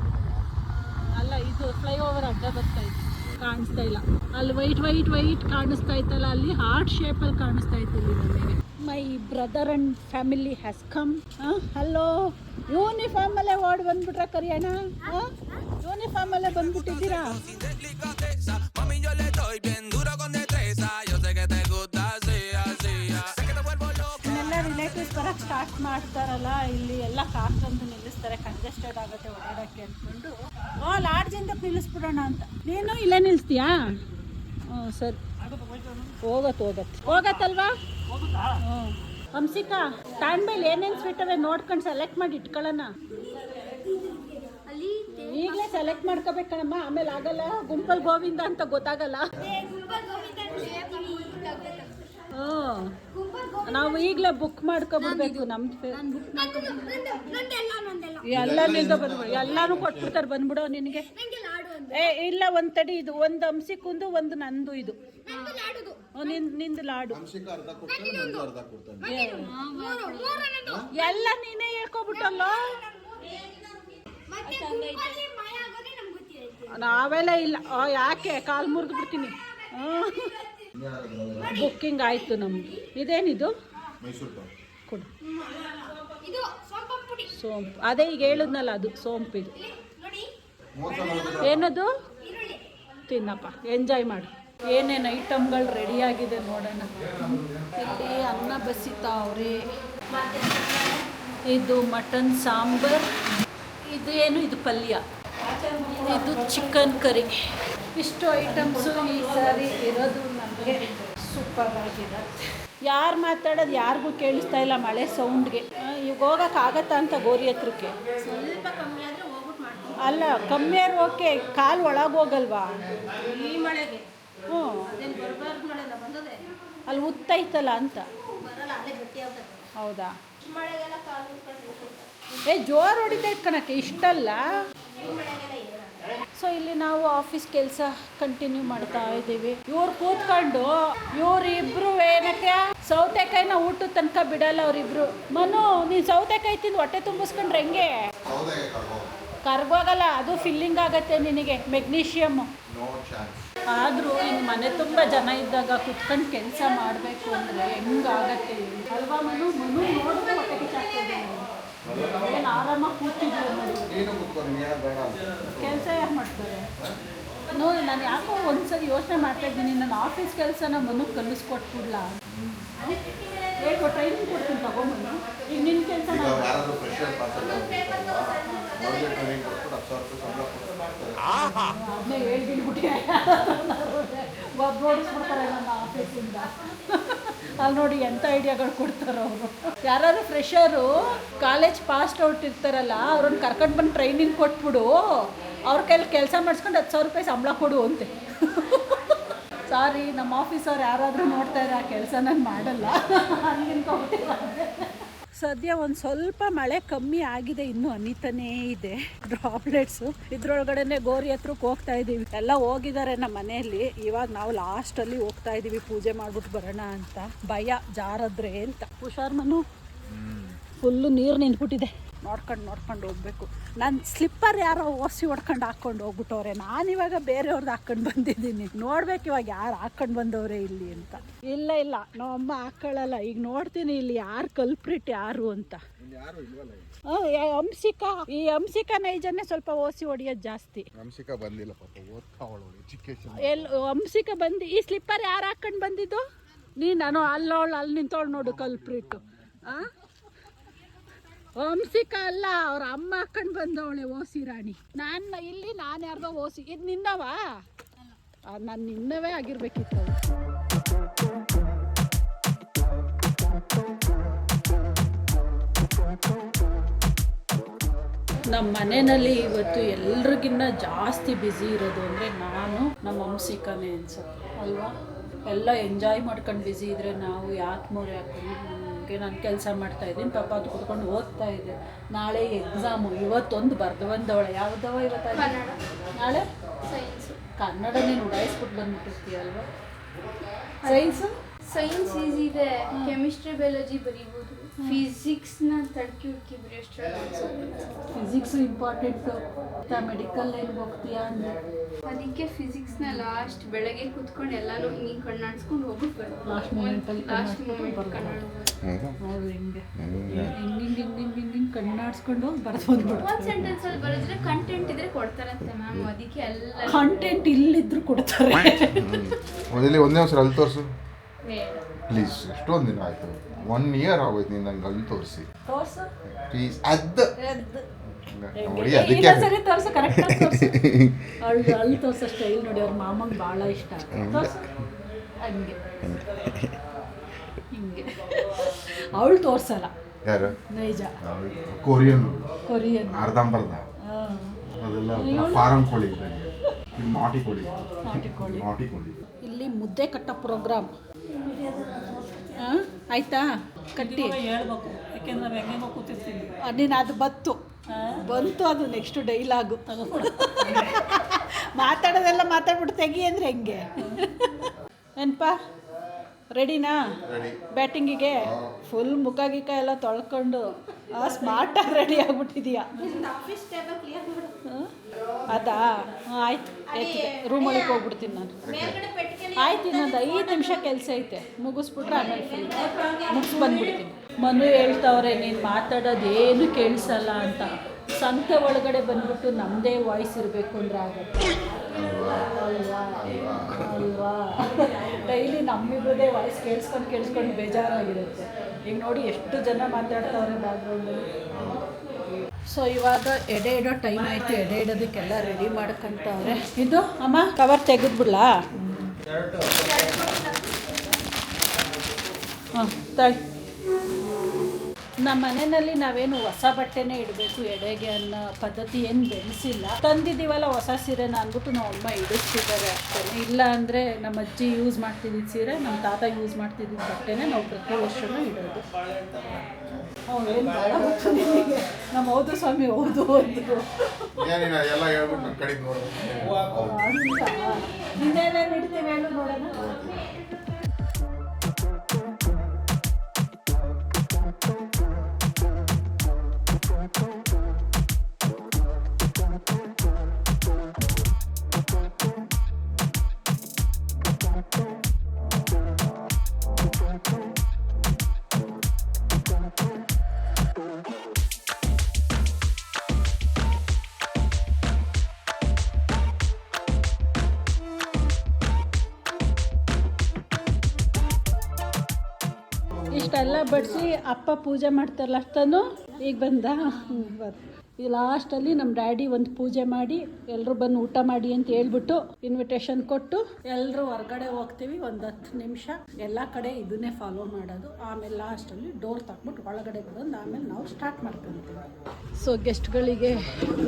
ಅಲ್ಲ ಇದು ಫ್ಲೈಓವರ್ ಅಡ್ಡ ಬರ್ತಾ ಇತ್ತು, ಕಾಣಿಸ್ತಾ ಇಲ್ಲ. ಅಲ್ಲಿ ವೈಟ್ ಕಾಣಿಸ್ತಾ ಇತ್ತಲ್ಲ, ಅಲ್ಲಿ ಹಾರ್ಟ್ ಶೇಪಲ್ಲಿ ಕಾಣಿಸ್ತಾ ಇತ್ತು ಇಲ್ಲಿ ನನಗೆ. My brother and family has come. Hello, ಯೂನಿಫಾರ್ಮಲ್ಲೇ ಓಡಿ ಬಂದ್ಬಿಟ್ರ ಕರಿಯೋಣ? ಯೂನಿಫಾರ್ಮ್ ಅಲ್ಲೇ ಬಂದ್ಬಿಟ್ಟಿದ್ದೀರಾ? Mami, yo le doy bien duro con destreza. Yo sé que te gusta así, así. Sé que te vuelvo loco. ಇನ್ನೆಲ್ಲ ರಿಲೇಟಿವ್ಸ್ ಬರೋಕ್ಕೆ ಸ್ಟಾರ್ಟ್ ಮಾಡ್ತಾರಲ್ಲ, ಇಲ್ಲಿ ಎಲ್ಲ ಕಾರ್ತಂದು ನಿಲ್ಲಿಸ್ತಾರೆ, ಕಂಜೆಸ್ಟೆಡ್ ಆಗುತ್ತೆ ಓಡಾಡೋಕ್ಕೆ ಅಂದ್ಕೊಂಡು ಲಾಡ್ಜಿಂದ ನಿಲ್ಲಿಸ್ಬಿಡೋಣ ಅಂತ. ನೀನು ಇಲ್ಲೇ ನಿಲ್ಲಿಸ್ತೀಯಾ? ಹ್ಞೂ ಸರಿ, ಹೋಗತ್ತಲ್ವಾ? ಹ್ಞೂ. ಹಂಸಿಕಾ, ಸ್ಟ್ಯಾಂಡ್ ಮೇಲೆ ಏನೇನು ಸ್ವೀಟ್ ಅವೆ ನೋಡ್ಕೊಂಡು ಸೆಲೆಕ್ಟ್ ಮಾಡಿ ಇಟ್ಕೊಳ್ಳೋಣ. ಈಗಲೇ ಸೆಲೆಕ್ಟ್ ಮಾಡ್ಕೋಬೇಕು ಕಣಮ್ಮ, ಆಮೇಲೆ ಆಗಲ್ಲ. ಗುಂಪಲ್ ಗೋವಿಂದ ಅಂತ ಗೊತ್ತಾಗಲ್ಲ. ನಾವು ಈಗಲೇ ಬುಕ್ ಮಾಡ್ಕೊಬಿಡ್ಬೇಕು. ನಮ್ದು ಎಲ್ಲ ನಿಂದ ಬಂದ್ಬಿಡು, ಎಲ್ಲಾನು ಕೊಟ್ಬಿಡ್ತಾರೆ. ಬಂದ್ಬಿಡೋ ನಿನಗೆ. ಇಲ್ಲ, ಒಂದು ತಡಿ, ಇದು ಒಂದು ಹಂಸಿಕುಂದು, ಒಂದು ನಂದು. ಇದು ನಿಂದು ಲಾಡು. ಎಲ್ಲ ನೀನೇ ಹೇಳ್ಕೊಬಿಟ್ಟಲ್ಲ. ನಾವೆಲ್ಲ ಇಲ್ಲ. ಯಾಕೆ ಕಾಲು ಮುರಿದು ಬಿಡ್ತೀನಿ. ಬುಕ್ಕಿಂಗ್ ಆಯಿತು ನಮ್ದು. ಇದೇನಿದು? ಕೊಡು. ಸೋಂಪು. ಅದೇ ಈಗ ಹೇಳಿದ್ನಲ್ಲ, ಅದು ಸೋಂಪು. ಇದು ಏನದು? ತಿನ್ನಪ್ಪ, ಎಂಜಾಯ್ ಮಾಡು. ಏನೇನು ಐಟಮ್ಗಳು ರೆಡಿಯಾಗಿದೆ ನೋಡೋಣ. ಇಲ್ಲಿ ಅನ್ನ ಬಸಿತಾವ್ರೆ. ಇದು ಮಟನ್ ಸಾಂಬಾರ್. ಇದು ಏನು? ಇದು ಪಲ್ಯ. ಇದು ಚಿಕನ್ ಕರಿ. ಇಷ್ಟು ಐಟಮ್ಸು ಈ ಸಾರಿ ಇರೋದು ನಮಗೆ ಸೂಪರ್ ಆಗಿರುತ್ತೆ. ಯಾರು ಮಾತಾಡೋದು ಯಾರಿಗೂ ಕೇಳಿಸ್ತಾ ಇಲ್ಲ ಮಳೆ ಸೌಂಡ್ಗೆ. ಈಗ ಹೋಗೋಕ್ಕಾಗತ್ತಾ ಅಂತ ಗೋರಿ ಹತ್ರಕ್ಕೆ? ಸ್ವಲ್ಪ ಕಮ್ಮಿ ಆದರೆ ಹೋಗ್ಬಿಟ್ಟು ಮಾಡ್ತೀನಿ. ಅಲ್ಲ, ಕಮ್ಮಿ ಆದ್ರೆ ಓಕೆ, ಕಾಲು ಒಳಗೆ ಹೋಗಲ್ವಾ ಈ ಮಳೆಗೆ? ಹ್ಞೂ, ಅದೇನು ಬರಬಾರ್ದು ಮಳೆಲ್ಲ ಬಂದದೆ. ಅಲ್ಲಿ ಉತ್ತೈತಲ್ಲ ಅಂತ. ಬರಲ್ಲ, ಅಲ್ಲೇ ಗಟ್ಟಿ ಆಗ್ತದೆ. ಹೌದಾ? ಮಳೆಗೆಲ್ಲ ಕಾಲು ಜೋರು ಹೊಡಿತೈತೆ ಕಣಕ್ಕೆ, ಇಷ್ಟಲ್ಲ. ಈ ಮಳೆಗೆಲ್ಲ ಏನಾಗ. ಸೊ ಇಲ್ಲಿ ನಾವು ಆಫೀಸ್ ಕೆಲಸ ಕಂಟಿನ್ಯೂ ಮಾಡ್ತಾ ಇದ್ದೀವಿ. ಇವ್ರು ಕೂತ್ಕೊಂಡು ಇವರಿಬ್ರು ಏನಕ್ಕೆ ಸೌತೆಕಾಯಿನ ಊಟದ ತನಕ ಬಿಡಲ್ಲ ಅವರಿಬ್ರು. ಮನು, ನೀನು ಸೌತೆಕಾಯಿ ತಿಂದು ಹೊಟ್ಟೆ ತುಂಬಿಸ್ಕೊಂಡ್ರೆ ಹೆಂಗೆ? ಕರ್ಗೋಗಲ್ಲ, ಅದು ಫಿಲ್ಲಿಂಗ್ ಆಗತ್ತೆ ನಿನಗೆ, ಮೆಗ್ನೀಷಿಯಮ್. ಆದರೂ ಇನ್ನು ಮನೆ ತುಂಬ ಜನ ಇದ್ದಾಗ ಕುತ್ಕೊಂಡು ಕೆಲಸ ಮಾಡಬೇಕು ಅಂದರೆ ಹೆಂಗಾಗತ್ತೆ ಅಲ್ವಾ ಮನು? ನೋಡಿದ್ರೆ ಹೊಟ್ಟೆ ಕಿಚ್ಚಾಗ್ತದೆ. ಏನು ಆರಾಮಾಗಿ ಕೂತಿದ್ರು ನೋಡಿ. ಕೆಲಸ ಯಾರು ಮಾಡ್ತಾರೆ ನೋಡಿ? ನಾನು ಯಾಕೋ ಒಂದ್ಸರಿ ಯೋಚನೆ ಮಾಡ್ತಾ ಇದ್ದೀನಿ, ನನ್ನ ಆಫೀಸ್ ಕೆಲಸನ ಮನುಗೆ ಕಲಿಸ್ಕೊಟ್ಬಿಡ್ಲಾ? ಹೇಗೋ ಟ್ರೈನಿಂಗ್ ಕೊಡ್ತೀನಿ ತಗೊಂಬಂದು. ಈಗ ನಿನ್ನ ಕೆಲಸ ಅದನ್ನೇ ಹೇಳ್ಬಿಟ್ಬಿಟ್ಟೆ. ಒಬ್ಬ ನೋಡಿಸ್ಬಿಡ್ತಾರೆ ನನ್ನ ಆಫೀಸಿಂದ. ಅಲ್ಲಿ ನೋಡಿ ಎಂಥ ಐಡಿಯಾಗಳು ಕೊಡ್ತಾರೆ ಅವರು. ಯಾರಾದ್ರು ಫ್ರೆಷರು ಕಾಲೇಜ್ ಪಾಸ್ಟ್ ಔಟ್ ಇರ್ತಾರಲ್ಲ, ಅವ್ರನ್ನ ಕರ್ಕೊಂಡು ಬಂದು ಟ್ರೈನಿಂಗ್ ಕೊಟ್ಬಿಡು, ಅವ್ರ ಕೈಲಿ ಕೆಲಸ ಮಾಡಿಸ್ಕೊಂಡು 10,000 ರೂಪಾಯಿ ಸಂಬಳ ಕೊಡು ಅಂತೆ. ಸಾರಿ, ನಮ್ಮ ಆಫೀಸವ್ರು ಯಾರಾದರೂ ನೋಡ್ತಾರೆ, ಆ ಕೆಲಸ ನಾನು ಮಾಡಲ್ಲ. ಹಂಗಿನ್ಕೊಬಿಟ್ಟಿದ್ದಾರೆ. ಸದ್ಯ ಒಂದು ಸ್ವಲ್ಪ ಮಳೆ ಕಮ್ಮಿ ಆಗಿದೆ, ಇನ್ನೂ ಹನಿತಾನೇ ಇದೆ ಡ್ರಾಪ್ಲೆಟ್ಸು. ಇದ್ರೊಳಗಡೆ ಗೋರಿ ಹತ್ರಕ್ಕೆ ಹೋಗ್ತಾ ಇದ್ದೀವಿ. ಎಲ್ಲ ಹೋಗಿದ್ದಾರೆ ನಮ್ಮ ಮನೆಯಲ್ಲಿ. ಇವಾಗ ನಾವು ಲಾಸ್ಟಲ್ಲಿ ಹೋಗ್ತಾ ಇದ್ದೀವಿ ಪೂಜೆ ಮಾಡ್ಬಿಟ್ಟು ಬರೋಣ ಅಂತ. ಭಯ ಜಾರದ್ರೆ ಅಂತ. ಹುಷಾರ್ ಮನು, ಫುಲ್ಲು ನೀರು ನಿಂತ್ಬಿಟ್ಟಿದೆ. ನೋಡ್ಕೊಂಡು ಹೋಗ್ಬೇಕು. ನನ್ನ ಸ್ಲಿಪ್ಪರ್ ಯಾರೋ ಓಸಿ ಹೊಡ್ಕೊಂಡು ಹಾಕ್ಕೊಂಡು ಹೋಗ್ಬಿಟ್ಟವ್ರೆ. ನಾನಿವಾಗ ಬೇರೆಯವ್ರದ್ದು ಹಾಕ್ಕೊಂಡು ಬಂದಿದ್ದೀನಿ. ನೋಡ್ಬೇಕು ಇವಾಗ ಯಾರು ಹಾಕ್ಕೊಂಡು ಬಂದವ್ರೆ ಇಲ್ಲಿ ಅಂತ. ಇಲ್ಲ ನಮ್ಮಮ್ಮ ಹಾಕೊಳ್ಳಲ್ಲ. ಈಗ ನೋಡ್ತೀನಿ ಇಲ್ಲಿ ಯಾರು ಕಲ್ಪ್ರಿಟ್ ಯಾರು ಅಂತ. ಹಂಸಿಕಾ, ಈ ಹಂಸಿಕಾ ನೈಜನ್ನೇ ಸ್ವಲ್ಪ ಓಸಿ ಹೊಡಿಯೋದು ಜಾಸ್ತಿ. ಹಂಸಿಕಾ ಬಂದಿಲ್ಲ ಪಾಪ, ಹಂಸಿಕಾ ಬಂದು ಈ ಸ್ಲಿಪ್ಪರ್ ಯಾರು ಹಾಕ್ಕೊಂಡು ಬಂದಿದ್ದು? ನಾನು ಅಲ್ಲಿ ನಿಂತವಳು ನೋಡು ಕಲ್ಪ್ರಿಟ್ಟು. ಹಂಸಿಕಾ ಅಲ್ಲ, ಅವ್ರ ಅಮ್ಮ ಹಾಕೊಂಡು ಬಂದವಳೆ ಓಸಿ ರಾಣಿ. ನಾನು ಯಾರ್ದೋ ಓಸಿ. ಇದು ನಿನ್ನವಾ? ನಾನು ನಿನ್ನವೇ ಆಗಿರ್ಬೇಕಿತ್ತು. ನಮ್ಮ ಮನೆಯಲ್ಲಿ ಇವತ್ತು ಎಲ್ರಿಗಿನ್ನ ಜಾಸ್ತಿ ಬ್ಯುಸಿ ಇರೋದು ಅಂದರೆ ನಾನು, ನಮ್ಮ ಹಂಸಿಕಾನೇ ಅನ್ಸುತ್ತೆ ಅಲ್ವಾ? ಎಲ್ಲ ಎಂಜಾಯ್ ಮಾಡ್ಕೊಂಡು ಬ್ಯುಸಿ ಇದ್ದರೆ ನಾವು ಯಾಕೆ ಮೊರೆ ಹಾಕೊಂಡು ನಾನು ಕೆಲಸ ಮಾಡ್ತಾಯಿದ್ದೀನಿ. ಪಾಪ ಅದು ಕುತ್ಕೊಂಡು ಓದ್ತಾ ಇದೆ. ನಾಳೆ ಎಕ್ಸಾಮು. ಇವತ್ತೊಂದು ಬರೆದು ಬಂದವಳೆ. ಯಾವುದವ ಇವತ್ತು? ನಾಳೆ ಸೈನ್ಸು. ಕನ್ನಡ ನೀನು ಉಡಾಯಿಸ್ಬಿಟ್ಟು ಬಂದ್ಬಿಟ್ಟಿರ್ತೀಯಲ್ವ? ಸೈನ್ಸ್ ಈಸಿ ಇದೆ. ಕೆಮಿಸ್ಟ್ರಿ ಬಯಾಲಜಿ ಬರೀಬೋದು. ಫಿಸಿಕ್ಸ್ನ ತಡ್ಕಿ ಹುಡ್ಕಿ ಬಿಡೋಷ್ಟು ಫಿಸಿಕ್ಸ್ ಇಂಪಾರ್ಟೆಂಟು ಮೆಡಿಕಲ್ ಲೈನ್ಗೆ ಹೋಗ್ತೀಯಾ ಅಂದರೆ ಅದಕ್ಕೆ ಫಿಸಿಕ್ಸ್ನ ಲಾಸ್ಟ್ ಬೆಳಗ್ಗೆ ಕೂತ್ಕೊಂಡು ಎಲ್ಲರೂ ಹಿಂಗೆ ಕಣ್ಣಾಡ್ಸ್ಕೊಂಡು ಹೋಗ್ಬಿಟ್ಟು ಲಾಸ್ಟ್ ಮೂಮೆಂಟಲ್ಲಿ ಲಾಸ್ಟ್ ಮೂಮೆಂಟ್ ಕಣ್ಣಾಡ್ಬೋದು. ಹೌದು ಹಿಂಗೆ ಹಿಂಗೆ ಕಣ್ಣಾಡ್ಸ್ಕೊಂಡು ಬರ್ದು ಬಂದ್ಬಿಡು. ಒಂದು ಸೆಂಟೆನ್ಸಲ್ಲಿ ಬರೆದ್ರೆ ಕಂಟೆಂಟ್ ಇದ್ರೆ ಕೊಡ್ತಾರಂತೆ ಮ್ಯಾಮ್, ಅದಕ್ಕೆ ಎಲ್ಲ ಕಂಟೆಂಟ್ ಇಲ್ಲಿದ್ರು ಕೊಡ್ತಾರೆ. ಮೊದಲೇ ಒಂದೇ ಒಂದ್ಸಲ ಅಲ್ಲಿ ತೋರಿಸು ಬೇಡ. ಪ್ಲೀಸ್. ಎಷ್ಟೊಂದು ದಿನ ಆಯಿತು, 1 year ಆಗೋಯ್ತು ನೀನು ನಂಗೆ ಅಲ್ಲಿ ತೋರಿಸಿ ತೋರ್ಸು ಪ್ಲೀಸ್. ನೋಡಿ ಅದಕ್ಕೆ ಇನ್ನೊಂದ್ ಸರಿ ತೋರ್ಸು, ಕರೆಕ್ಟಾಗಿ ತೋರ್ಸು. ಅವಳು ಅಲ್ಲಿ ತೋರ್ಸೋ ಸ್ಟೈಲ್ ನೋಡಿ ಅವ್ರ ಮಾಮಂಗೆ ಭಾಳ ಇಷ್ಟ. ತೋರ್ಸು ಹಂಗೆ ಹಿಂಗೆ. ಅವಳು ತೋರ್ಸಲ್ಲ. ಯಾರು? ನೈಜ ಕೊರಿಯನ್ ಕೊರಿಯನ್. ಅದೆಲ್ಲ ಫಾರಂ ಕೋಳಿ ಇದ್ದಂಗೆ. ಇದು ನಾಟಿ ಕೋಳಿ. ನಾಟಿ ಕೋಳಿ. ಇಲ್ಲಿ ಮುದ್ದೆ ಕಟ್ಟೋ ಪ್ರೋಗ್ರಾಮ್ ಆಯ್ತಾ? ಕಟ್ಟಿ ಹೇಳ್ಬೇಕು, ಯಾಕೆಂದ್ರೆ ನಾವು ಹೆಂಗೆ ಕೂತಿರ್ತೀವಿ. ನೀನು ಅದು ಬಂತು ಅದು ನೆಕ್ಸ್ಟ್ ಡೈಲಾಗು. ಮಾತಾಡೋದೆಲ್ಲ ಮಾತಾಡ್ಬಿಟ್ಟು ತೆಗಿ ಅಂದರೆ ಹೆಂಗೆ? ಏನಪ್ಪ ರೆಡಿನಾ ಬ್ಯಾಟಿಂಗಿಗೆ? ಫುಲ್ ಮುಖ ಗಿಕ್ಕ ಎಲ್ಲ ತೊಳ್ಕೊಂಡು ಸ್ಮಾರ್ಟಾಗಿ ರೆಡಿ ಆಗ್ಬಿಟ್ಟಿದೀಯಾ. ಆಫೀಸ್ ಟೇಬಲ್ ಕ್ಲಿಯರ್ ಮಾಡು. ಅದಾ? ಆಯ್ತು, ರೂಮೊಳಗೆ ಹೋಗ್ಬಿಡ್ತೀನಿ ನಾನು. ಮೇಲ್ಗಡೆ ಪೆಟ್ಟಿಗೆ ಆಯ್ತು, ಇನ್ನೊಂದು 5 ನಿಮಿಷ ಕೆಲಸ ಐತೆ, ಮುಗಿಸ್ಬಿಟ್ರೆ ಆಮೇಲೆ ಫ್ರೀ ಮುಗಿಸಿ ಬಂದ್ಬಿಡ್ತೀನಿ. ಮನು ಹೇಳ್ತವ್ರೆ ನೀನು ಮಾತಾಡೋದೇನು ಕೇಳಿಸಲ್ಲ ಅಂತ. ಸಂತೆ ಒಳಗಡೆ ಬಂದ್ಬಿಟ್ಟು ನಮ್ಮದೇ ವಾಯ್ಸ್ ಇರಬೇಕು ಅಂದರೆ ಆಗುತ್ತೆ ಅಲ್ವಾ? ಅಲ್ವಾ? ಡೈಲಿ ನಮ್ಮಿಬ್ಬರದೇ ವಾಯ್ಸ್ ಕೇಳಿಸ್ಕೊಂಡು ಬೇಜಾರಾಗಿರುತ್ತೆ. ಈಗ ನೋಡಿ ಎಷ್ಟು ಜನ ಮಾತಾಡ್ತವ್ರೆ ಬ್ಯಾಕ್ಗ್ರೌಂಡಲ್ಲಿ. ಸೊ ಇವಾಗ ಎಡೆ ಇಡೋ ಟೈಮ್ ಆಯಿತು. ಎಡೆ ಇಡೋದಕ್ಕೆಲ್ಲ ರೆಡಿ ಮಾಡ್ಕೊಂತವ್ರೆ. ಇದು ಅಮ್ಮ ಕವರ್ ತೆಗೆದ್ಬಿಡ್ಲಾ? ಹಾಂ ತಳಿ. ನಮ್ಮ ಮನೆಯಲ್ಲಿ ನಾವೇನು ಹೊಸ ಬಟ್ಟೆನೇ ಇಡಬೇಕು ಎಡೆಗೆ ಅನ್ನೋ ಪದ್ಧತಿ ಏನು ಬೆಳೆಸಿಲ್ಲ. ತಂದಿದ್ದೀವಲ್ಲ ಹೊಸ ಸೀರೆನ ಅಂದ್ಬಿಟ್ಟು ನಮ್ಮ ಅಮ್ಮ ಇಡಿಸ್ತಿದ್ದಾರೆ ಅಷ್ಟೇ. ಇಲ್ಲ ಅಂದರೆ ನಮ್ಮ ಅಜ್ಜಿ ಯೂಸ್ ಮಾಡ್ತಿದ್ದಿದ್ದು ಸೀರೆ, ನಮ್ಮ ತಾತ ಯೂಸ್ ಮಾಡ್ತಿದ್ದಿದ್ದು ಬಟ್ಟೆನೇ ನಾವು ಪ್ರತಿ ವರ್ಷವೂ ಇಡೋದು. ಏನು ಭಾಳ ಗೊತ್ತು ನಿಮಗೆ. ನಮ್ಮ ಹೌದು ಸ್ವಾಮಿ ಹೌದು ಅಂದರು. ಎಲ್ಲ ಹೇಳ್ಬಿಟ್ಟು ನನ್ನ ಕಡೆಗೆ ನೋಡೋದು. ಇನ್ನೇನೇನು ಇಡ್ತೀವಿ ಹೇಳು ನೋಡೋಣ. ಇಷ್ಟೆಲ್ಲ ಬಡಿಸಿ ಅಪ್ಪ ಪೂಜೆ ಮಾಡ್ತಾರಲ್ಲ ಅಷ್ಟನ್ನು ಈಗ ಬಂದ. ಈ ಲಾಸ್ಟಲ್ಲಿ ನಮ್ಮ ಡ್ಯಾಡಿ ಒಂದು ಪೂಜೆ ಮಾಡಿ ಎಲ್ಲರೂ ಬಂದು ಊಟ ಮಾಡಿ ಅಂತ ಹೇಳ್ಬಿಟ್ಟು ಇನ್ವಿಟೇಷನ್ ಕೊಟ್ಟು ಎಲ್ಲರೂ ಹೊರಗಡೆ ಹೋಗ್ತೀವಿ. ಒಂದು 10 ನಿಮಿಷ ಎಲ್ಲ ಕಡೆ ಇದನ್ನೇ ಫಾಲೋ ಮಾಡೋದು. ಆಮೇಲೆ ಲಾಸ್ಟಲ್ಲಿ ಡೋರ್ ತಕ್ಬಿಟ್ಟು ಒಳಗಡೆ ಬರೋದು. ಆಮೇಲೆ ನಾವು ಸ್ಟಾರ್ಟ್ ಮಾಡ್ಕೊತೀವಿ. ಸೊ ಗೆಸ್ಟ್ಗಳಿಗೆ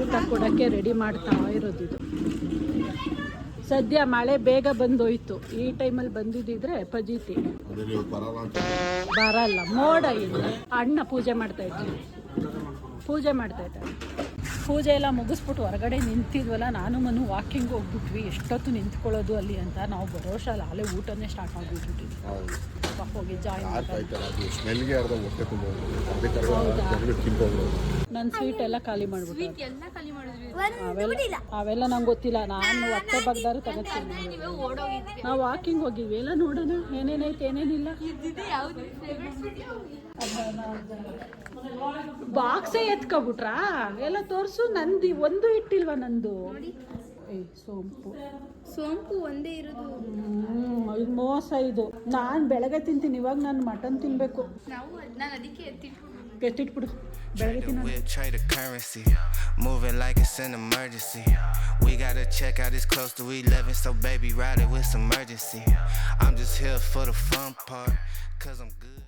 ಊಟ ಕೊಡೋಕ್ಕೆ ರೆಡಿ ಮಾಡ್ತಾ ಇರೋದು ಇದು. ಸದ್ಯ ಮಳೆ ಬೇಗ ಬಂದೋಯ್ತು. ಈ ಟೈಮಲ್ಲಿ ಬಂದಿದ್ದಿದ್ರೆ ಪಜೀತಿ ಬರಲ್ಲ. ಮೋಡ ಇದೆ. ಅಣ್ಣ ಪೂಜೆ ಮಾಡ್ತಾಯಿದ್ವಿ. ಪೂಜೆ ಎಲ್ಲ ಮುಗಿಸ್ಬಿಟ್ಟು ಹೊರಗಡೆ ನಿಂತಿದ್ವಲ್ಲ, ನಾನು ಮನು ವಾಕಿಂಗ್ ಹೋಗ್ಬಿಟ್ವಿ. ಎಷ್ಟೊತ್ತು ನಿಂತ್ಕೊಳ್ಳೋದು ಅಲ್ಲಿ ಅಂತ. ನಾವು ಬರೋಷಲ್ಲ ಅಲ್ಲೇ ಊಟನೇ ಸ್ಟಾರ್ಟ್ ಆಗಿಬಿಟ್ಟಿದ್ವಿ. ಹೋಗಿ ಜಾಯಿನ್ ನನ್ನ ಸ್ವೀಟ್ ಎಲ್ಲ ಖಾಲಿ ಮಾಡ್ಬಿಟ್ಟು ಅವೆಲ್ಲ ನಂಗೆ ಗೊತ್ತಿಲ್ಲ. ನಾನು ಹೊಟ್ಟೆ ಬಗ್ದಾರು ತಗೋತೀನಿ. ನಾವು ವಾಕಿಂಗ್ ಹೋಗಿದ್ವಿ. ಎಲ್ಲ ನೋಡೋಣ ಏನೇನೈತೆ ಏನೇನಿಲ್ಲ. ಬಾಕ್ಸೇ ಎತ್ಕೊಬಿಟ್ರಾ? ಎಲ್ಲ ತೋರಿಸು. ನಂದು ಒಂದು ಇಟ್ಟಿಲ್ವಾ ನಂದು? ಸೋಂಪು ಒಂದೇ ಇರೋದು. ಇದು ಮೋಸ. ಇದು ನಾನು ಬೆಳಗ್ಗೆ ತಿಂತೀನಿ. ಇವಾಗ ನಾನು ಮಟನ್ ತಿನ್ನಬೇಕು. ನಾನು ಅದಕ್ಕೆ ಎತ್ತಿಟ್ಬಿಡು. ಬೆಳಗ್ಗೆ ತಿನ್ನೋದು. Trade the currency, moving like it's an emergency. We gotta check out, it's close to 11, so baby ride it with some urgency. I'm just here for the fun part, 'cause I'm good.